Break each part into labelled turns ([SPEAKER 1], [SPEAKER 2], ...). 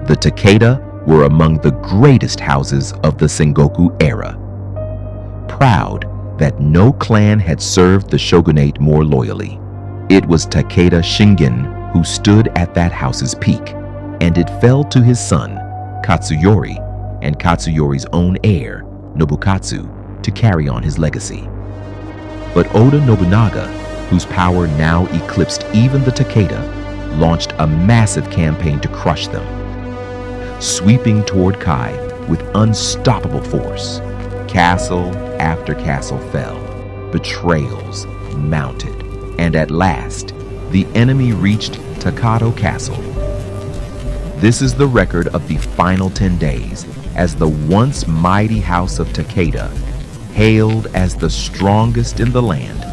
[SPEAKER 1] The Takeda were among the greatest houses of the Sengoku era. Proud that no clan had served the shogunate more loyally, it was Takeda Shingen who stood at that house's peak, and it fell to his son, Katsuyori, and Katsuyori's own heir, Nobukatsu, to carry on his legacy. But Oda Nobunaga, whose power now eclipsed even the Takeda, launched a massive campaign to crush them. Sweeping toward Kai with unstoppable force, castle after castle fell, betrayals mounted, and at last, the enemy reached Takato Castle. This is the record of the final 10 days as the once mighty house of Takeda, hailed as the strongest in the land.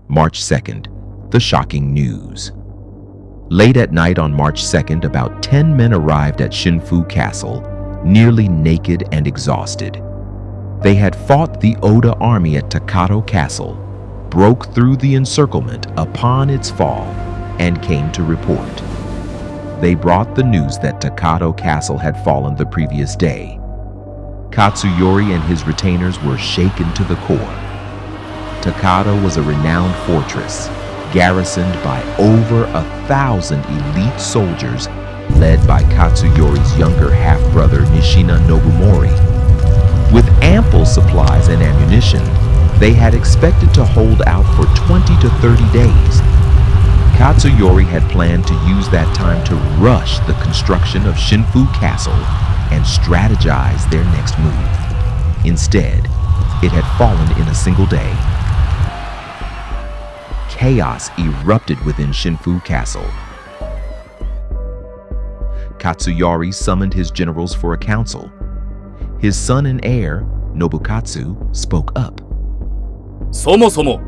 [SPEAKER 1] March 2nd, the shocking news. Late at night on March 2nd, about 10 men arrived at Shinfu Castle, nearly naked and exhausted. They had fought the Oda army at Takato Castle, broke through the encirclement upon its fall, and came to report. They brought the news that Takato Castle had fallen the previous day. Katsuyori and his retainers were shaken to the core. Takato was a renowned fortress, garrisoned by over 1,000 elite soldiers led by Katsuyori's younger half-brother Nishina Nobumori. With ample supplies and ammunition, they had expected to hold out for 20 to 30 days. Katsuyori had planned to use that time to rush the construction of Shinfu Castle and strategize their next move. Instead, it had fallen in a single day. Chaos erupted within Shinfu Castle. Katsuyori summoned his generals for a council. His son and heir, Nobukatsu, spoke up.
[SPEAKER 2] そもそも、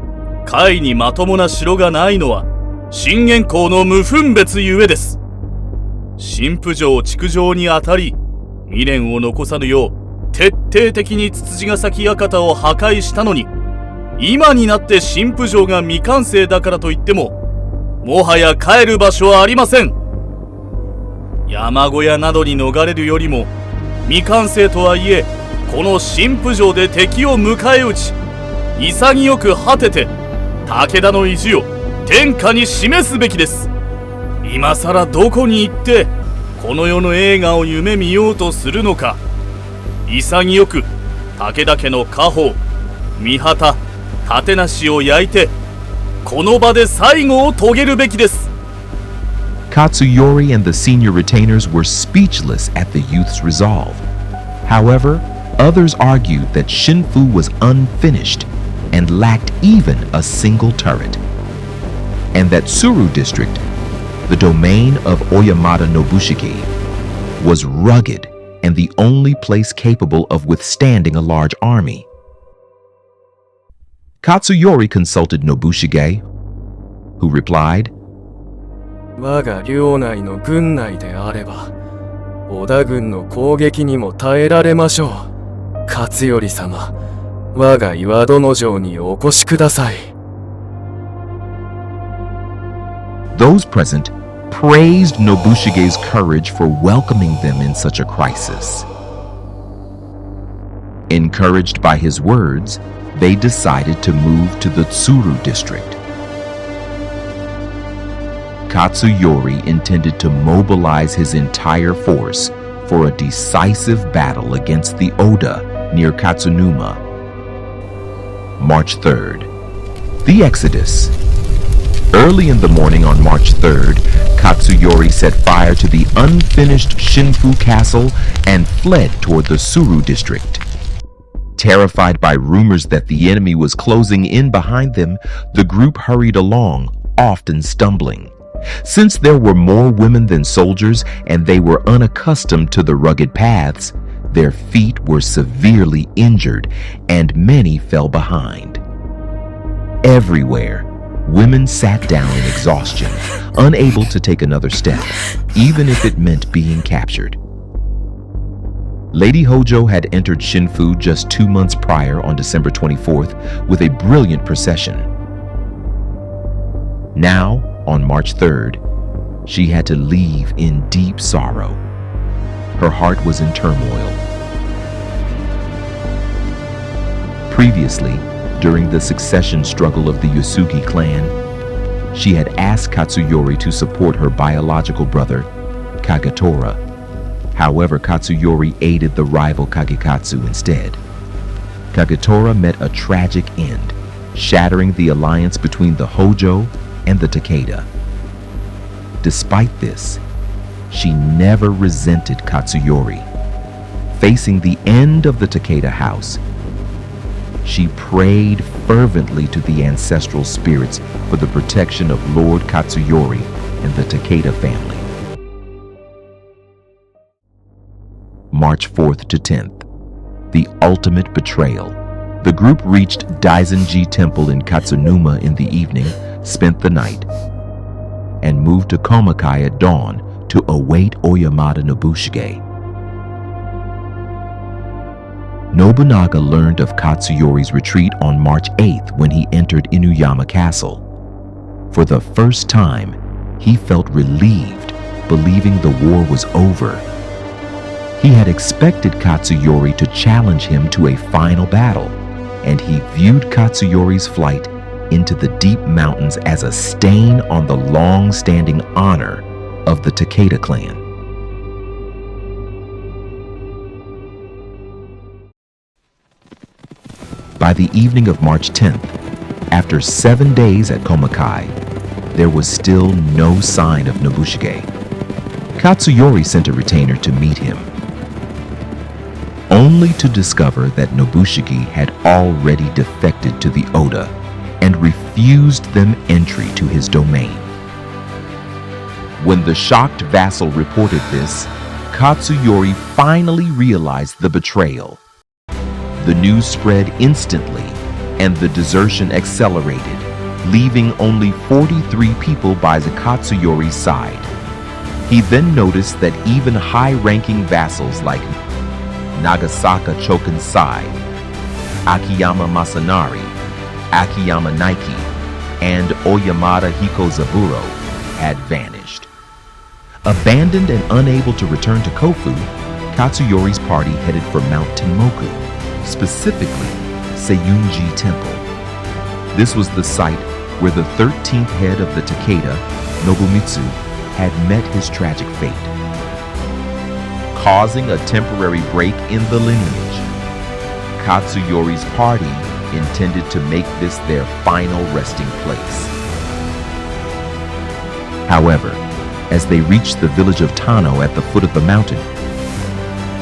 [SPEAKER 2] 甲斐にまともな城がないのは、信玄公の無分別ゆえです。新婦城築城にあたり、未練を残さぬよう、徹底的につつじヶ崎館を破壊したのに、今になって新婦城が未完成だからといっても、もはや帰る場所はありません。山小屋などに逃れるよりも、未完成とはいえ、この新婦城で敵を迎え撃ち、潔く果てて武田の意地を天下に示すべきです。今さらどこに行ってこの世の栄華を夢見ようとするのか。潔く武田家の家宝御旗立梨を焼いてこの場で最後を遂げるべきです。
[SPEAKER 1] Katsuyori and the senior retainers were speechless at the youth's resolve. However, others argued that Shinfu was unfinished and lacked even a single turret, and that Tsuru district, the domain of Oyamada Nobushige, was rugged and the only place capable of withstanding a large army. Katsuyori consulted Nobushige, who replied,
[SPEAKER 3] 我が領内の軍内であれば、織田軍の攻撃にも耐えられましょう。勝頼様、我が岩殿城にお越しください。
[SPEAKER 1] Those present praised Nobushige's courage for welcoming them in such a crisis. Encouraged by his words, they decided to move to the Tsuru district. Katsuyori intended to mobilize his entire force for a decisive battle against the Oda near Katsunuma. March 3rd. The Exodus. Early in the morning on March 3rd, Katsuyori set fire to the unfinished Shinfu Castle and fled toward the Tsuru district. Terrified by rumors that the enemy was closing in behind them, the group hurried along, often stumbling. Since there were more women than soldiers and they were unaccustomed to the rugged paths, their feet were severely injured and many fell behind. Everywhere, women sat down in exhaustion, unable to take another step, even if it meant being captured. Lady Hojo had entered Shinfu just 2 months prior on December 24th with a brilliant procession. Now, on March 3rd, she had to leave in deep sorrow. Her heart was in turmoil. Previously, during the succession struggle of the Yasugi clan, she had asked Katsuyori to support her biological brother, Kagetora. However, Katsuyori aided the rival Kagekatsu instead. Kagetora met a tragic end, shattering the alliance between the Hojo and the Takeda. Despite this, she never resented Katsuyori. Facing the end of the Takeda house, she prayed fervently to the ancestral spirits for the protection of Lord Katsuyori and the Takeda family. March 4th to 10th, the ultimate betrayal. The group reached Daizenji Temple in Katsunuma in the evening, spent the night, and moved to Komakai at dawn to await Oyamada Nobushige. Nobunaga learned of Katsuyori's retreat on March 8th when he entered Inuyama Castle. For the first time, he felt relieved, believing the war was over. He had expected Katsuyori to challenge him to a final battle, and he viewed Katsuyori's flight into the deep mountains as a stain on the long-standing honor of the Takeda clan. By the evening of March 10th, after 7 days at Komakai, there was still no sign of Nobushige. Katsuyori sent a retainer to meet him, only to discover that Nobushige had already defected to the Oda and refused them entry to his domain. When the shocked vassal reported this, Katsuyori finally realized the betrayal. The news spread instantly, and the desertion accelerated, leaving only 43 people by the Katsuyori's side. He then noticed that even high-ranking vassals like Nagasaka Chokansai, Akiyama Masanari, Akiyama Naiki, and Oyamada Hikozaburo had vanished. Abandoned and unable to return to Kofu, Katsuyori's party headed for Mount Tenmoku, specifically Seiyunji Temple. This was the site where the 13th head of the Takeda, Nobumitsu, had met his tragic fate. Causing a temporary break in the lineage, Katsuyori's party intended to make this their final resting place. However, as they reached the village of Tano at the foot of the mountain,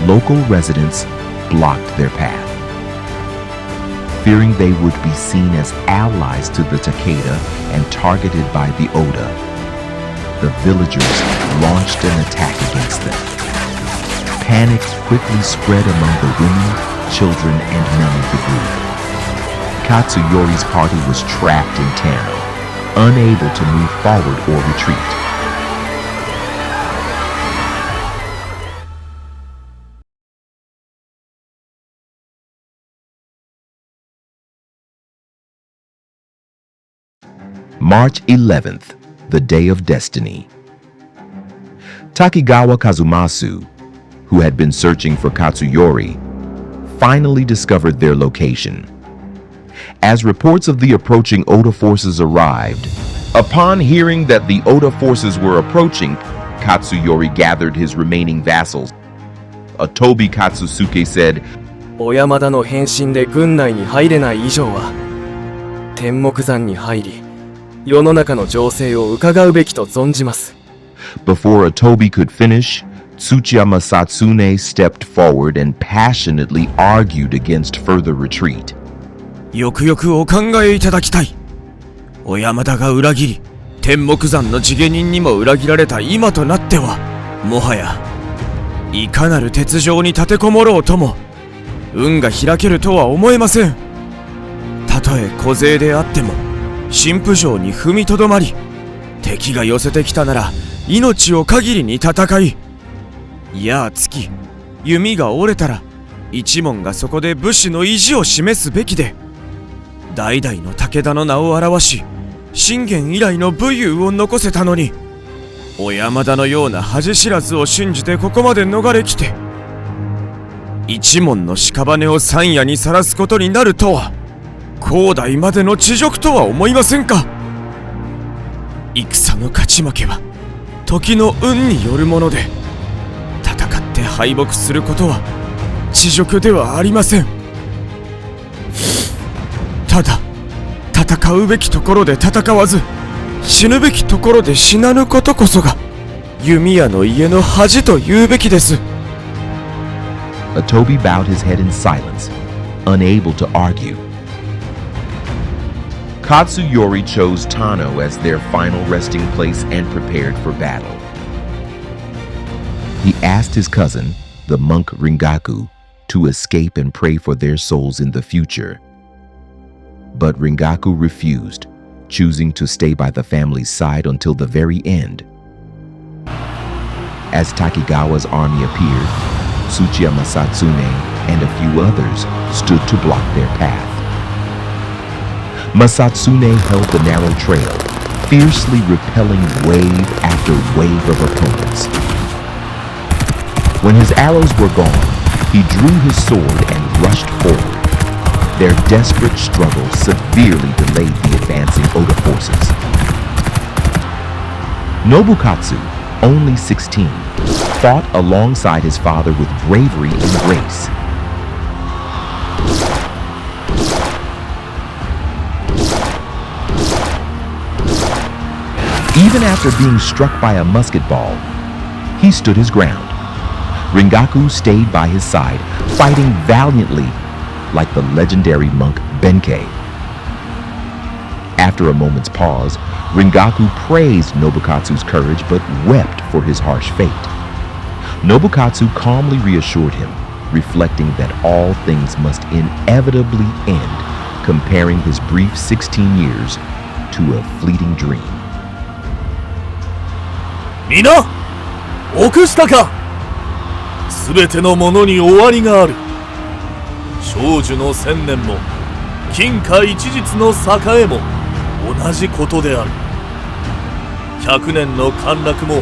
[SPEAKER 1] local residents blocked their path. Fearing they would be seen as allies to the Takeda and targeted by the Oda, the villagers launched an attack against them. Panic quickly spread among the women, children, and men of the group. Katsuyori's party was trapped in Tano, unable to move forward or retreat. March 11th, the Day of Destiny. Takigawa Kazumasu, who had been searching for Katsuyori, finally discovered their location. As reports of the approaching Oda forces arrived, upon hearing that the Oda forces were approaching, Katsuyori gathered his remaining vassals. Otobi Katsusuke said,
[SPEAKER 3] Oyamada no henshin de gun nai ni hairenai ijou wa, Tenmoku Zan ni hairi, yononaka no jousei o ukagau beki to zonjimasu.
[SPEAKER 1] Before Otobi could finish, Tsuchiya Masatsune stepped forward and passionately argued against further retreat.
[SPEAKER 3] よくよくお考えいただきたい。小山田が裏切り、天目山の地下人にも裏切られた今となっては、もはやいかなる鉄条に立てこもろうとも、運が開けるとは思えません。たとえ小勢であっても、神父城に踏みとどまり、敵が寄せてきたなら命を限りに戦い、矢つき、弓が折れたら、一門がそこで武士の意地を示すべきで、代々の武田の名を表し、信玄以来の武勇を残せたのに、小山田のような恥知らずを信じてここまで逃れきて、一門の屍を山野にさらすことになるとは、後代までの恥辱とは思いませんか。戦の勝ち負けは時の運によるもので、戦って敗北することは恥辱ではありません。ただ戦うべきところで戦わず、死ぬべきところで死なぬことこそが弓矢の家の恥と言うべきです。
[SPEAKER 1] Toby bowed his head in silence, unable to argue. Katsuyori chose Tano as their final resting place and prepared for battle. He asked his cousin, the monk Ringaku, to escape and pray for their souls in the future. But Ringaku refused, choosing to stay by the family's side until the very end. As Takigawa's army appeared, Tsuchiya, Masatsune, and a few others stood to block their path. Masatsune held the narrow trail, fiercely repelling wave after wave of opponents. When his arrows were gone, he drew his sword and rushed forward. Their desperate struggle severely delayed the advancing Oda forces. Nobukatsu, only 16, fought alongside his father with bravery and grace. Even after being struck by a musket ball, he stood his ground. Ringaku stayed by his side, fighting valiantly like the legendary monk Benkei. After a moment's pause, Ringaku praised Nobukatsu's courage but wept for his harsh fate. Nobukatsu calmly reassured him, reflecting that all things must inevitably end, comparing his brief 16 years to a fleeting dream.
[SPEAKER 2] Mina! 臆したか。すべてのものに終わりがある。少女の千年も金貨一日の栄も同じことである。100年の陥落も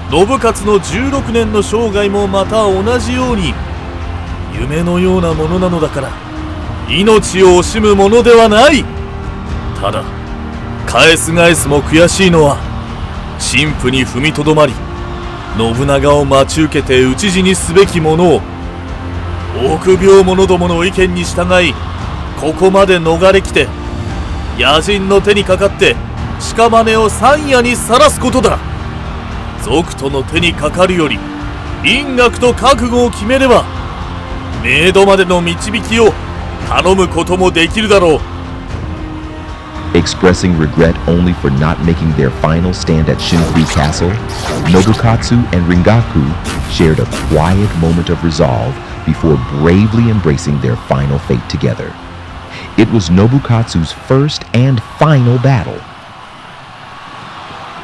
[SPEAKER 2] 信勝の16年の生涯もまた同じように夢のようなものなのだから、命を惜しむものではない。ただ返す返すも悔しいのは、陳腐に踏みとどまり信長を待ち受けて討ち死にすべきものを臆病者どもの意見に従い、ここまで逃れきて野人の手にかかって屍を山野にさらすことだ。賊徒の手にかかるより因果と覚悟を決めれば冥土までの導きを頼むこともできるだろう。
[SPEAKER 1] Expressing regret only for not making their final stand at Shinfu Castle, Nobukatsu and Ringaku shared a quiet moment of resolve before bravely embracing their final fate together. It was Nobukatsu's first and final battle.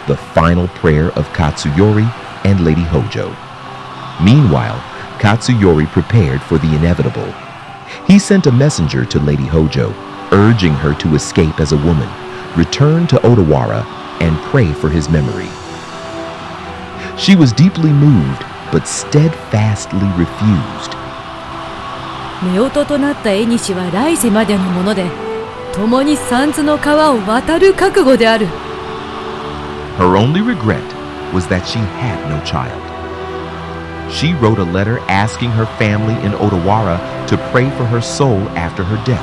[SPEAKER 1] The final prayer of Katsuyori and Lady Hojo. Meanwhile, Katsuyori prepared for the inevitable. He sent a messenger to Lady Hojo, urging her to escape as a woman, return to Odawara, and pray for his memory. She was deeply moved, but steadfastly refused.
[SPEAKER 4] 夫婦となった縁は来世までのもので、共に三途の川を渡る覚悟である。
[SPEAKER 1] Her only regret was that she had no child. She wrote a letter asking her family in Odawara to pray for her soul after her death.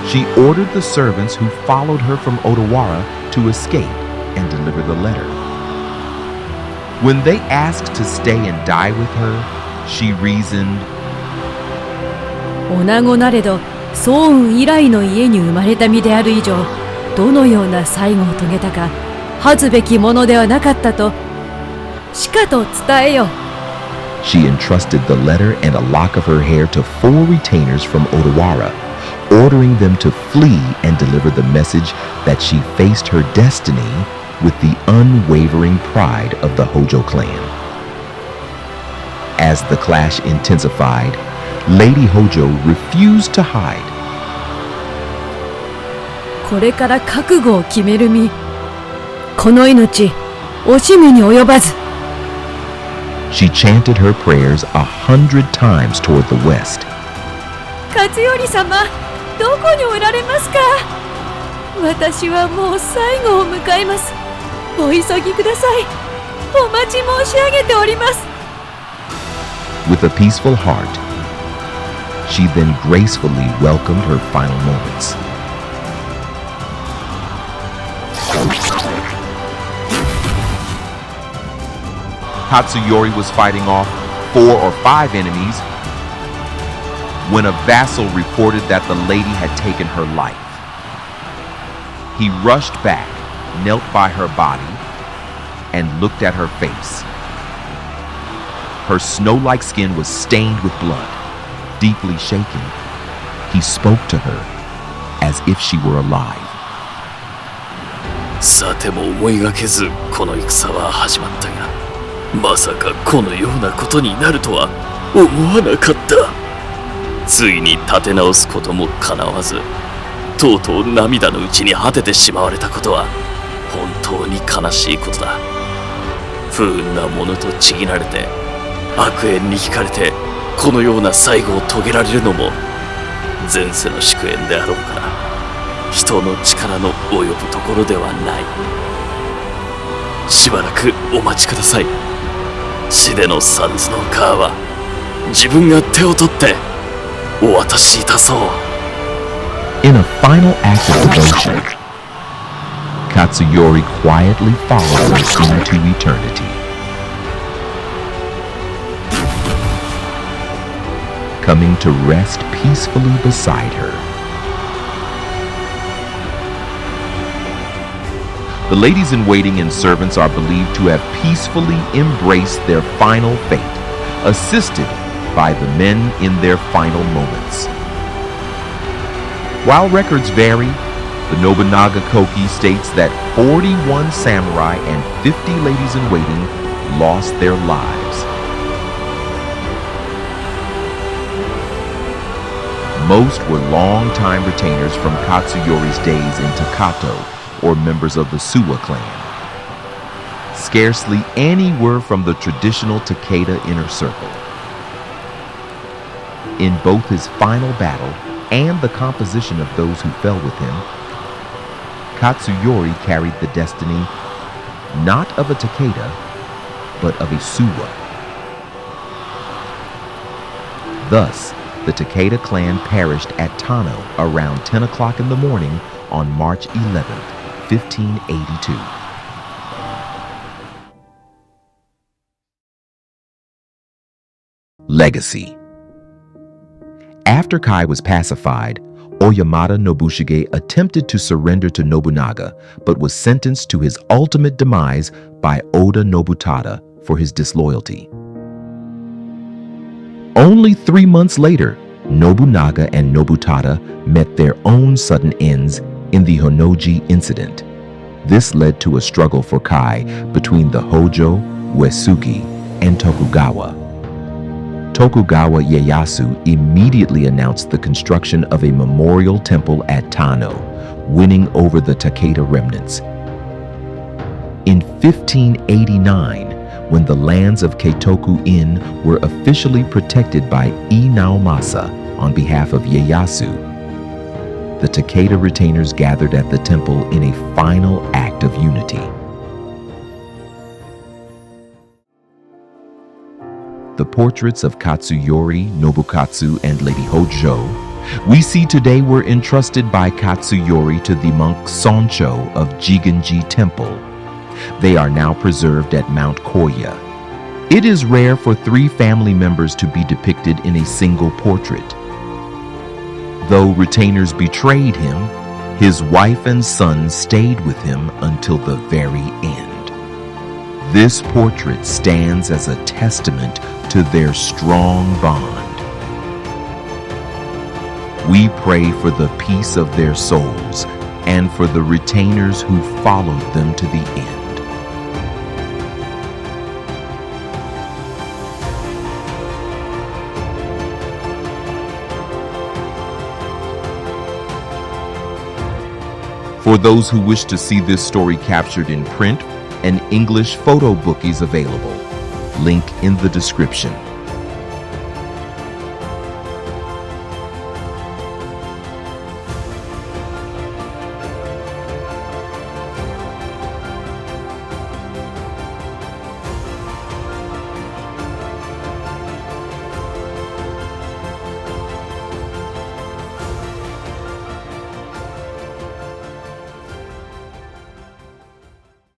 [SPEAKER 1] She ordered the servants who followed her from Odawara to escape and deliver the letter. When they asked to stay and die with her, she reasoned,
[SPEAKER 4] 女子なれど早雲以来の家に生まれた身である以上、どのような最後を遂げたか恥ずべきものではなかったとしかと伝えよ。
[SPEAKER 1] She entrusted the letter and a lock of her hair to 4 retainers from Odawara, ordering them to flee and deliver the message that she faced her destiny with the unwavering pride of the Hojo clan. As the clash intensified, Lady Hojo refused to hide.
[SPEAKER 4] これから覚悟を決める身。この命惜しみに及ばず。
[SPEAKER 1] She chanted her prayers 100 times toward the west.
[SPEAKER 4] 勝頼様、どこにおられますか。私はもう最後を迎えます。お急ぎください。お待ち申し上げております。
[SPEAKER 1] With a peaceful heart, she then gracefully welcomed her final moments. Katsuyori was fighting off 4 or 5 enemies when a vassal reported that the lady had taken her life. He rushed back, knelt by her body, and looked at her face. Her snow-like skin was stained with blood. Deeply shaken, he spoke to her as if she were alive.
[SPEAKER 3] さても思いがけずこの戦は始まったが、まさかこのようなことになるとは思わなかった。ついに立て直すこともかなわず、とうとう涙のうちに果ててしまわれたことは本当に悲しいことだ。不運なものとちぎられて、悪縁に惹かれて、このような最後を遂げられるのも前世の祝宴であろうから、人の力の及ぶところではない。しばらくお待ちください。死での三途の川は自分が手を取ってお渡しいたそう。
[SPEAKER 1] In a final act of devotion, Katsuyori quietly followed her into eternity. Coming to rest peacefully beside her. The ladies-in-waiting and servants are believed to have peacefully embraced their final fate, assisted by the men in their final moments. While records vary, the Nobunaga Koki states that 41 samurai and 50 ladies-in-waiting lost their lives. Most were long-time retainers from Katsuyori's days in Takato, or members of the Suwa clan. Scarcely any were from the traditional Takeda inner circle. In both his final battle and the composition of those who fell with him, Katsuyori carried the destiny not of a Takeda, but of a Suwa. Thus, the Takeda clan perished at Tano around 10 o'clock in the morning on March 11th, 1582. Legacy. After Kai was pacified, Oyamada Nobushige attempted to surrender to Nobunaga, but was sentenced to his ultimate demise by Oda Nobunaga for his disloyalty. Only 3 months later, Nobunaga and Nobutada met their own sudden ends in the Honnoji incident. This led to a struggle for Kai between the Hojo, Uesugi, and Tokugawa. Tokugawa Ieyasu immediately announced the construction of a memorial temple at Tano, winning over the Takeda remnants. In 1589, when the lands of Keitoku-in were officially protected by Inaomasa on behalf of Ieyasu, the Takeda retainers gathered at the temple in a final act of unity. The portraits of Katsuyori, Nobukatsu, and Lady Hojo we see today were entrusted by Katsuyori to the monk Soncho of Jigenji Temple. They are now preserved at Mount Koya. It is rare for 3 family members to be depicted in a single portrait. Though retainers betrayed him, his wife and son stayed with him until the very end. This portrait stands as a testament to their strong bond. We pray for the peace of their souls and for the retainers who followed them to the end. For those who wish to see this story captured in print, an English photo book is available. Link in the description.